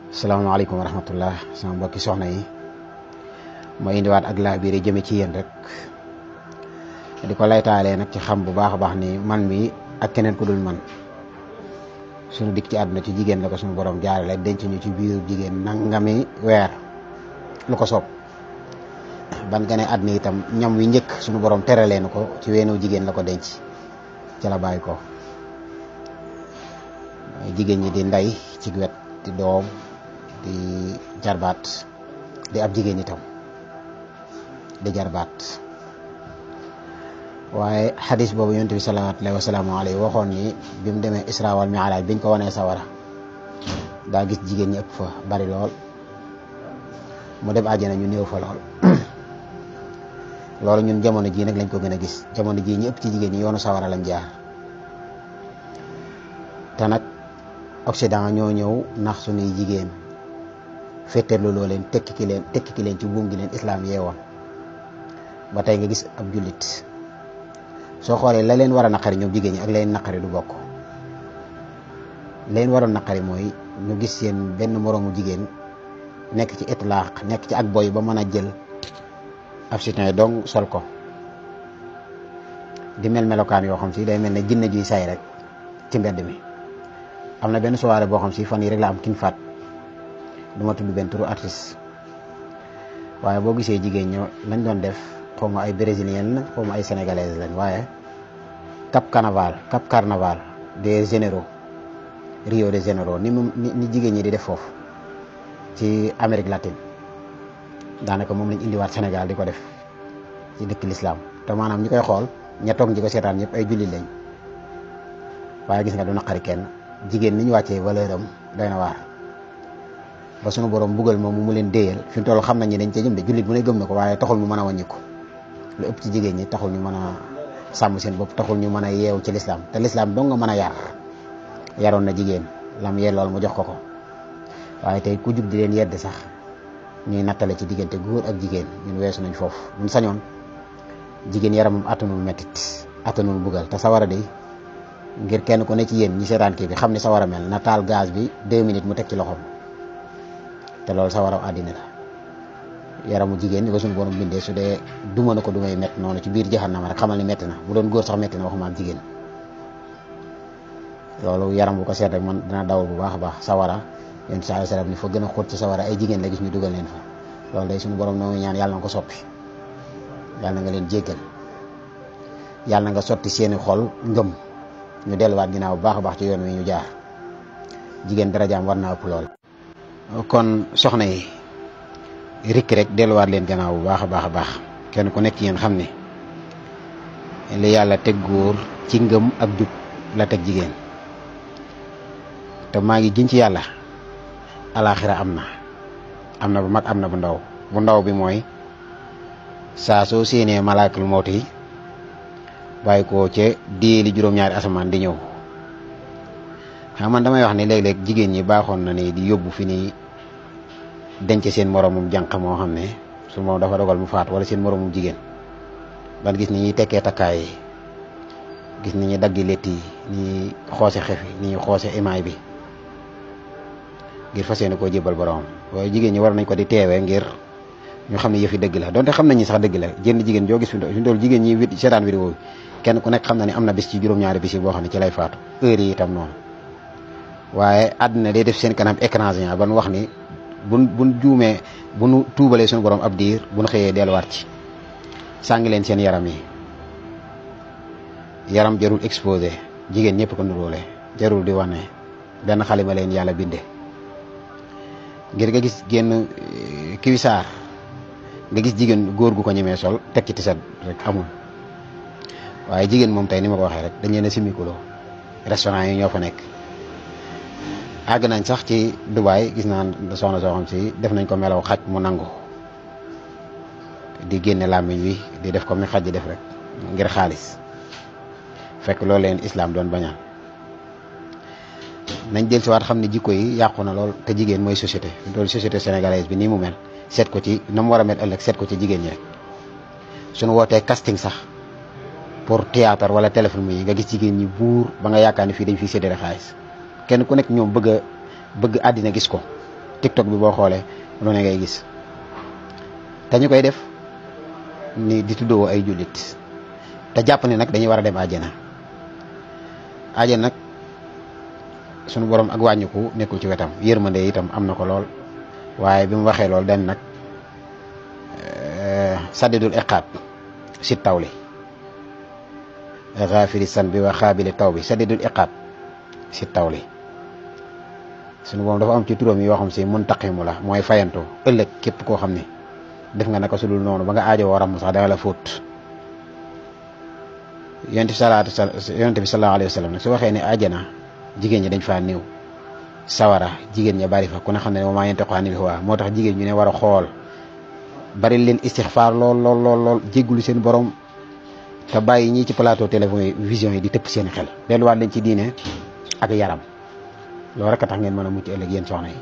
salaamaaleykum wa rahmatullah sama mbokki soxna yi ma indiwaat ak laa biir jëme ci yéen rek di ko laytaalee nag ci xam bu baax a baax ni man mi ak keneen ku dul man suñu dikk ci àdduna ci jigéen la ko suñu borom jaarale denc ñu ci biiru jigéen nangami weer lu ko soob ban gane àdduna itam ñam wi njëkk suñu borom teraleen ko ci weenu jigéen la ko denc ci la bàyyi ko jigéen ñi di ndey ci wet di doom di jarbaat di ab jigéen itam di jarbaat waaye xadis boobu yonent bi sallallahu alayhi wa waxoon ni bi mu demee Isra wal Mi'raj biñ ko wanee sawara daa gis jigéen ñi ëpp fa bari lool mu dem àjjana ñu néew fa lool loolu ñun jamono jii nag lañ ko gën a gis jamono jii ñi ëpp ci jigéen ñi yoonu sawara lañ jaar te nag Occident ñoo ñëw nax suñuy jigéen féeteerlu loo leen tekki ki leen ci buum gi leen islam yeewoon ba tey nga gis ab jullit soo xoolee la leen war a naqari ñoom jigéen ñi ak la leen naqari du bokk la leen waroon naqari mooy ñu gis seen benn moroomu jigéen nekk ci itlaax nekk ci ak boy ba mën a jël ab sitin dong sol ko di melokaan yoo xam si day mel ne jinne juy say rek ci mbedd mi. am na benn soirée boo xam si fan yi rek la am kiñ faat du ma tudd benn turu artiste waaye boo gisee jigéen ñoo lañ doon def xaw ma ay brésilienne la xaw ma ay sénégalaise lañ waaye cap carnaval des généraux Rio de Janeiro ni jigéen ñi di def foofu ci Amérique latine daanaka moom lañ indiwaat Sénégal di ko def ci dëkk l'islam te maanaam ñi koy xool ña toog ñi ko seetaan ñëpp ay jullit lañ waaye gis nga du naqari kenn. jigéen ni ñu wàccee valeur am doy na waar ba sunu borom buggal moom mu leen déeyal fi mu toll xam nañ ne dañ cee jëm de jullit bu ne gëm na ko waaye taxul ñu mën a wàññi ko lu ëpp ci jigéen ñi taxul ñu mën a sàmm seen bopp taxul ñu mën a yeewu ci lislaam te lislaam dong nga mën a yaroon na jigéen lam yee lool mu jox ko waaye tey ku jug di leen yedd sax ñuy nattale ci diggante góor ak jigéen ñun weesu nañ foofu ñun sañoon jigéen yaramam attanul mettit attanul buggal te sawara de ngir kenn ku ne ci yéen ñi seetaan kii bi xam ni sawara mel na taal gaz bi 2 minutes mu teg ci loxoom te loolu sawaraw àddina la yaramu jigéen ñi ko suñu borom bindee su dee duma na ko dumay métti noonu ci biir jahannama rek xamal ni métti na bu doon góor sax métti na waxuma ak jigéen loolu yaram bu ko seet rek man dina dawal bu baax a baax sawara yéen saa sallam ni fa gën a xóot ci sawara ay jigéen la gis ñu dugal leen fa loolu day suñu borom noo ñaan yàlla na ko soppi yàlla na nga leen jéggal yàlla na nga sotti seeni xol ngëm ñu delluwaat ginnaaw bu baax a baax ci yoon wi ñu jaar jigéen darajaam war naa ëpp lool. kon soxna yi rikk rek delluwaat leen gannaaw bu baax a baax kenn ku nekk ci yéen xam ne li yàlla teg góor ci ngëm ak jub la teg jigéen te maa ngi giñ ci yàlla alaaxira am na bu mag am na bu ndaw bi mooy saa soo séenee malaakul mawti yi bàyyi ko ca déeli juróom-ñaari asamaan di ñëw xam man damay wax ni léeg-léeg jigéen ñi baaxoon na ni di yóbbu fi ni denc seen moromum jànq moo xam ne su moom dafa dogal mu faat wala seen moromum jigéen ban gis ni ñuy tekkee takkaay yi gis ni ñuy daggi létt yi ni ñuy xoose xef yi ni ñuy xoose imaay bi ngir fas yéene koo jébbal borom waaye jigéen ñi war nañ ko di teewee ngir ñu xam ne yëfi dëgg la donte xam nañ ni sax dëgg la jënd jigéen joo gis fi mu toll jigéen ñi seetaan vidéo kenn ku nekk xam na ne am na bis ci juróom-ñaari bis yi boo xam ne ci lay faatu heure yi itam noonu waaye àddina day def seen kanam écran géant ban wax ni buñ juumee bu nu tuubalee suñu borom ab diir bu nu xëyee delluwaat ci sàngi leen seen yaram yi yaram jarul exposé jigéen ñëpp ko nuróole jarul di wane benn xalima leen yàlla binde ngir nga gis génn kiwisaar nga gis jigéen góor gu ko ñemee sol teg ci tiset rek amul waaye jigéen moom tey ni ma ko waxee rek dañ leen a simikuloo restaurant yi ñoo fa nekk àgg nañ sax ci Dubaay gis naa soxna soo xam si def nañ ko melaw xaj mu nangu di génne làmmiñ wi di def ko mi xaj di def rek ngir xaalis fekk loolu leen islam doon bañaan nañ del si waat xam ne jikko yi yàqu na lool te jigéen mooy société loolu société sénégalaise bi nii mu mel seet ko ci na mu war a mel ëllëg seet ko ci jigéen ñi rek suñu wootee casting sax pour théâtre wala téléfilm yi nga gis jigéen ñi buur ba nga yaakaar ni fii dañ fiy séddale xaalis kenn ku nekk ñoom bëgg àddina gis ko TikTok bi boo xoolee lu ne ngay gis te ñu koy def ni di tuddoo ay jullit te jàpp ne nag dañuy war a dem àjjana. àjjana nag sunu borom ak wàññiku nekkul ci wetam, yërmande itam am na ko lool, waaye bi mu waxee lool dañ nag saddidul iqaab si tawli xaafiri san bi wa xaabili taw bi saddidul iqaab si tawli. sunu borom dafa am ci turam yoo xam si muntaqimu la, mooy fayanto ëllëg képp koo xam ne def nga naka sudul noonu ba nga aajo waram sax danga la fóot. yonent bi sallallahu alayhi wa sallam nag su waxee ne àjjana jigéen ñi dañ faa néew, sawara jigéen ña bari fa, ku ne xam ne wa maa yantiqu anil hawaa, moo tax jigéen ñu ne war a xool bari leen istixfaar lool jéggulu seen borom te bàyyi ñii ci plateau télévision yi di tëpp seen xel, delluwaat leen ci diine ak yaram. loolu rek a tax ngeen mën a mucc ëllëg yéen soxna yi.